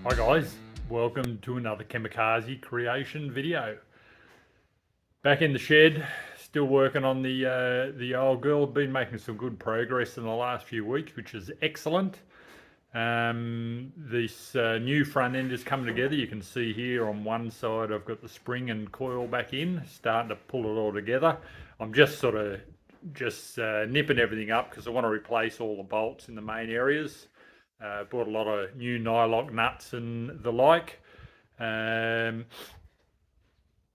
Hi guys, welcome to another Kamikaze creation video. Back in the shed, still working on the old girl. Been making some good progress in the last few weeks, which is excellent. This new front end is coming together. You can see here on one side I've got the spring and coil back in, starting to pull it all together. I'm just sort of nipping everything up because I want to replace all the bolts in the main areas. Bought a lot of new nylock nuts and the like, and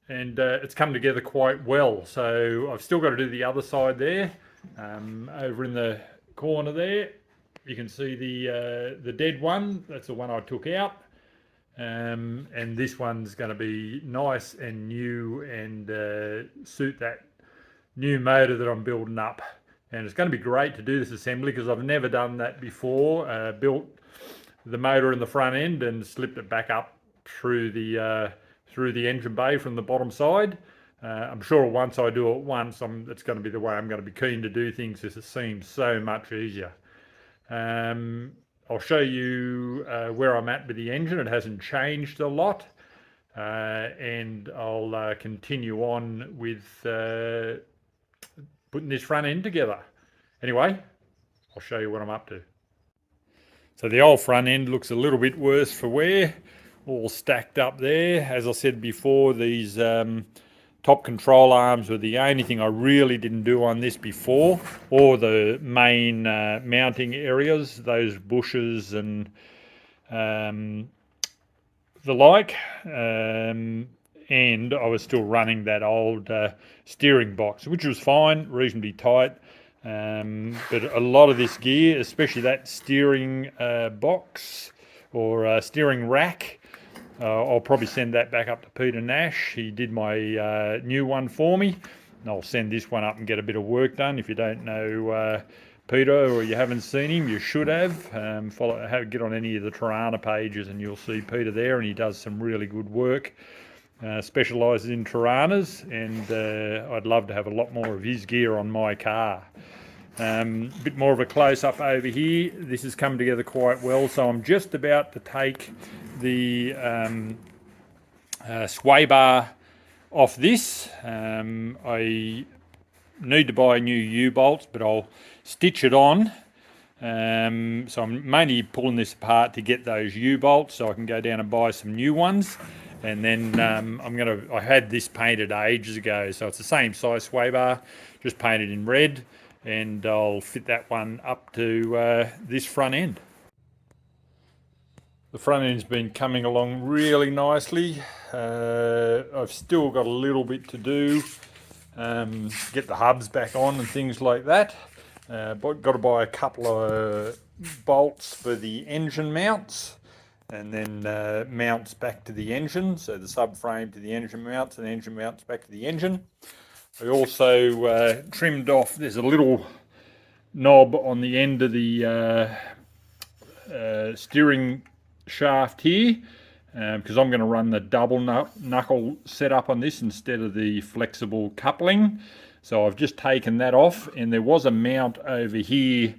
it's come together quite well. So I've still got to do the other side there. Over in the corner there, you can see the dead one. That's the one I took out, and this one's going to be nice and new and suit that new motor that I'm building up. And it's going to be great to do this assembly because I've never done that before. Built the motor in the front end and slipped it back up through the engine bay from the bottom side. I'm sure once I do it once, it's going to be the way I'm going to be keen to do things, because it seems so much easier. I'll show you where I'm at with the engine. It hasn't changed a lot, and I'll continue on with putting this front end together. Anyway, I'll show you what I'm up to. So the old front end looks a little bit worse for wear, all stacked up there. As I said before, these top control arms were the only thing I really didn't do on this before, or the main mounting areas, those bushes and the like. And I was still running that old steering box, which was fine, reasonably tight. But a lot of this gear, especially that steering box or steering rack, I'll probably send that back up to Peter Nash. He did my new one for me, and I'll send this one up and get a bit of work done. If you don't know Peter, or you haven't seen him, you should have. Get on any of the Torana pages and you'll see Peter there, and he does some really good work. Specialises in Toranas, and I'd love to have a lot more of his gear on my car. A bit more of a close-up over here. This has come together quite well, so I'm just about to take the sway bar off this. I need to buy new U-bolts, but I'll stitch it on. So I'm mainly pulling this apart to get those U-bolts so I can go down and buy some new ones. And then I had this painted ages ago, so it's the same size sway bar, just painted in red, and I'll fit that one up to this front end. The front end's been coming along really nicely. I've still got a little bit to do, get the hubs back on and things like that. But got to buy a couple of bolts for the engine mounts, and then mounts back to the engine, so the subframe to the engine mounts and engine mounts back to the engine. I also trimmed off, there's a little knob on the end of the steering shaft here, because I'm going to run the double knuckle setup on this instead of the flexible coupling. So I've just taken that off, and there was a mount over here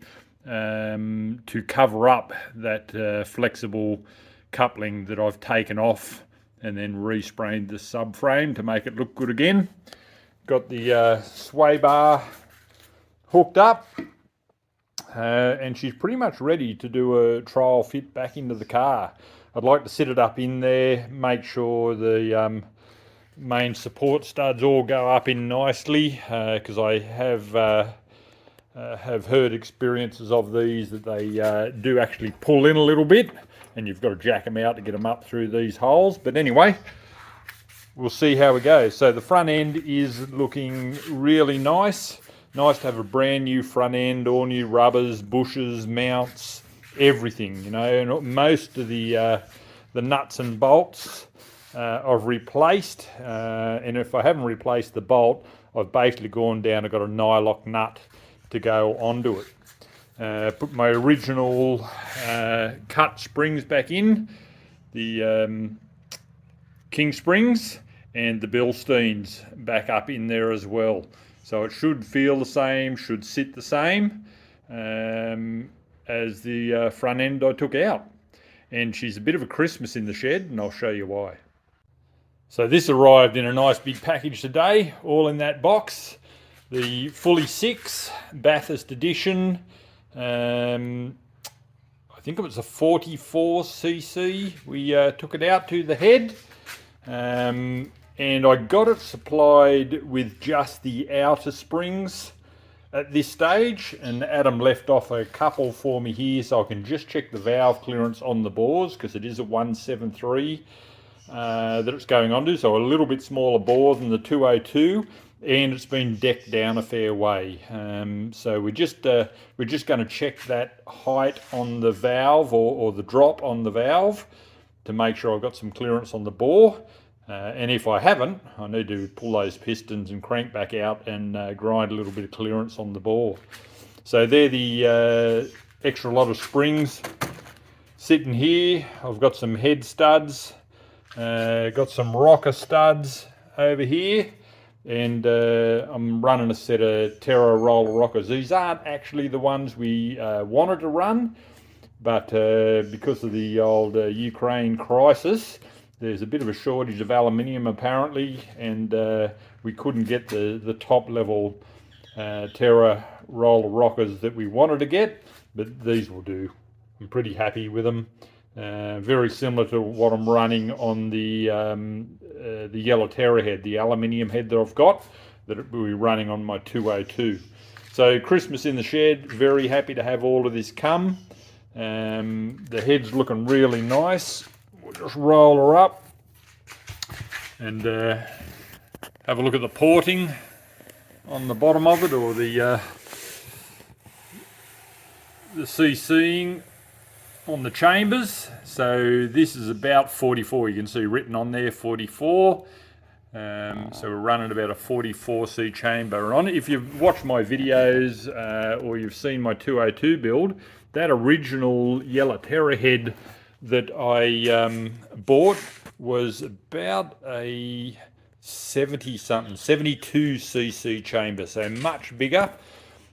to cover up that flexible coupling that I've taken off and then resprayed the subframe to make it look good again. Got the sway bar hooked up, and she's pretty much ready to do a trial fit back into the car. I'd like to set it up in there, make sure the main support studs all go up in nicely, because I have heard experiences of these that they do actually pull in a little bit, and you've got to jack them out to get them up through these holes. But anyway, we'll see how we go. So the front end is looking really nice. Nice to have a brand new front end, all new rubbers, bushes, mounts, everything, you know. And most of the nuts and bolts I've replaced, and if I haven't replaced the bolt, I've basically gone down and got a nylock nut to go onto it. Put my original cut springs back in, the King springs, and the Bilsteins back up in there as well. So it should feel the same, should sit the same as the front end I took out. and she's a bit of a Christmas in the shed, and I'll show you why. So this arrived in a nice big package today, all in that box. The Fully 6 Bathurst edition. I think it was a 44cc. We took it out to the head, and I got it supplied with just the outer springs at this stage, and Adam left off a couple for me here so I can just check the valve clearance on the bores, because it is a 173 that it's going onto, so a little bit smaller bore than the 202, and it's been decked down a fair way. So we're just going to check that height on the valve, or the drop on the valve, to make sure I've got some clearance on the bore. And if I haven't, I need to pull those pistons and crank back out and grind a little bit of clearance on the bore. So they're the extra lot of springs sitting here. I've got some head studs, got some rocker studs over here, and I'm running a set of Terra roller rockers. These aren't actually the ones we wanted to run, but because of the old Ukraine crisis, there's a bit of a shortage of aluminium apparently, and we couldn't get the top level Terra roller rockers that we wanted to get, but these will do. I'm pretty happy with them. Very similar to what I'm running on the Yellow Terra head, the aluminium head that I've got, that it will be running on my 202. So Christmas in the shed, very happy to have all of this come. The head's looking really nice. We'll just roll her up and have a look at the porting on the bottom of it, or the CCing on the chambers. So this is about 44. You can see written on there 44. So we're running about a 44C chamber on it. If you've watched my videos or you've seen my 202 build, that original Yellow Terra head that I bought was about a 72cc chamber, so much bigger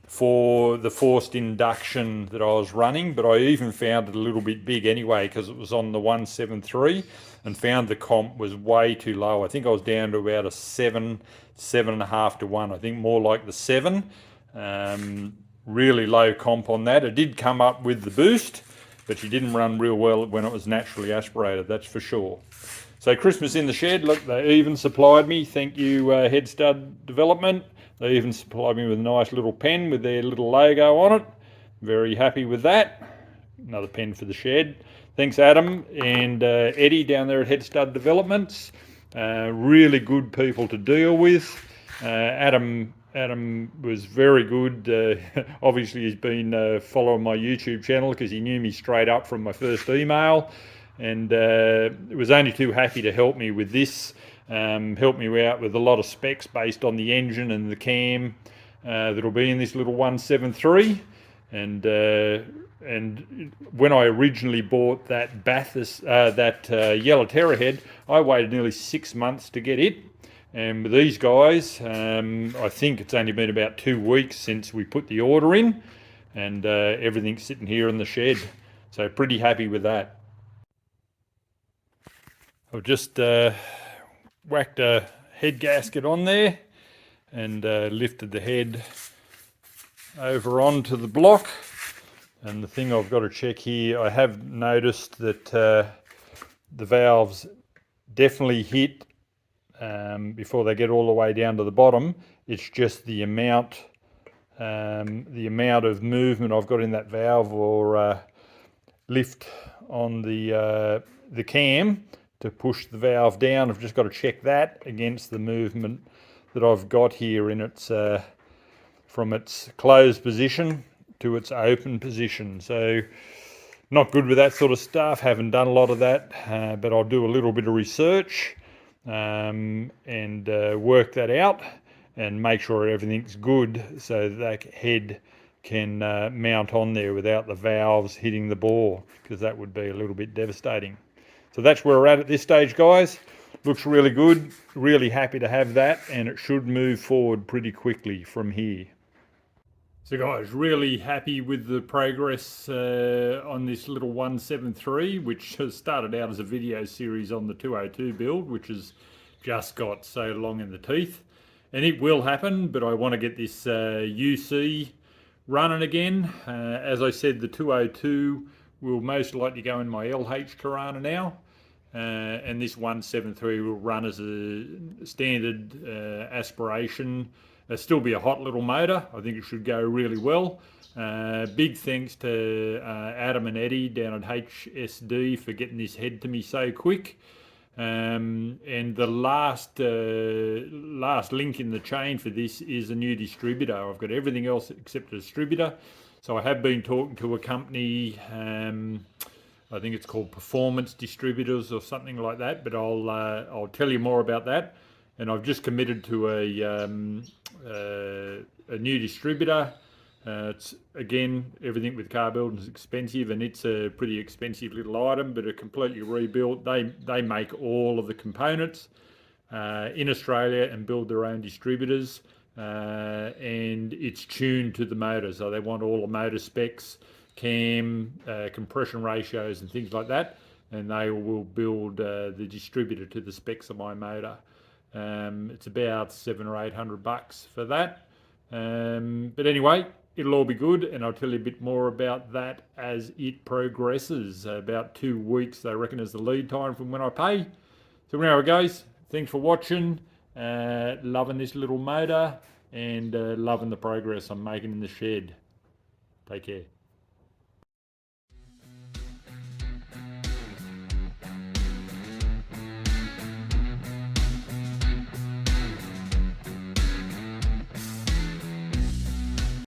for the forced induction that I was running, but I even found it a little bit big anyway, because it was on the 173, and found the comp was way too low. I think I was down to about a 7.5 to 1. I think more like the 7. Really low comp on that. It did come up with the boost, but she didn't run real well when it was naturally aspirated, that's for sure. So Christmas in the shed, look, they even supplied me, thank you Head Stud Development. They even supplied me with a nice little pen with their little logo on it. Very happy with that. Another pen for the shed. Thanks Adam and Eddie down there at Head Stud Developments. Really good people to deal with. Adam was very good. Obviously he's been following my YouTube channel, because he knew me straight up from my first email, and was only too happy to help me with this. Helped me out with a lot of specs based on the engine and the cam that'll be in this little 173. And when I originally bought that Bathurst, Yellow Terra head, I waited nearly 6 months to get it. And with these guys, I think it's only been about 2 weeks since we put the order in, and everything's sitting here in the shed. So pretty happy with that. I've just whacked a head gasket on there and lifted the head over onto the block. And the thing I've got to check here, I have noticed that the valves definitely hit before they get all the way down to the bottom. It's just the amount of movement I've got in that valve, or lift on the cam to push the valve down. I've just got to check that against the movement that I've got here in its from its closed position to its open position. So not good with that sort of stuff, haven't done a lot of that, but I'll do a little bit of research and work that out and make sure everything's good, so that head can mount on there without the valves hitting the bore, because that would be a little bit devastating. So that's where we're at this stage, guys. Looks really good, really happy to have that, and it should move forward pretty quickly from here. So guys, really happy with the progress on this little 173, which has started out as a video series on the 202 build, which has just got so long in the teeth. And it will happen, but I want to get this UC running again. As I said, the 202 will most likely go in my LH Torana now. And this 173 will run as a standard aspiration. It'll still be a hot little motor. I think it should go really well. Big thanks to Adam and Eddie down at HSD for getting this head to me so quick. And the last link in the chain for this is a new distributor. I've got everything else except a distributor. So I have been talking to a company, I think it's called Performance Distributors or something like that, but I'll tell you more about that. And I've just committed to a new distributor. It's again, everything with car building is expensive, and it's a pretty expensive little item, but a completely rebuilt. They make all of the components in Australia and build their own distributors, and it's tuned to the motor. So they want all the motor specs, cam, compression ratios, and things like that, and they will build the distributor to the specs of my motor. It's about $700 or $800 for that. But anyway, it'll all be good, and I'll tell you a bit more about that as it progresses. About 2 weeks, they reckon, is the lead time from when I pay. So anyway, guys, thanks for watching. Loving this little motor and loving the progress I'm making in the shed. Take care.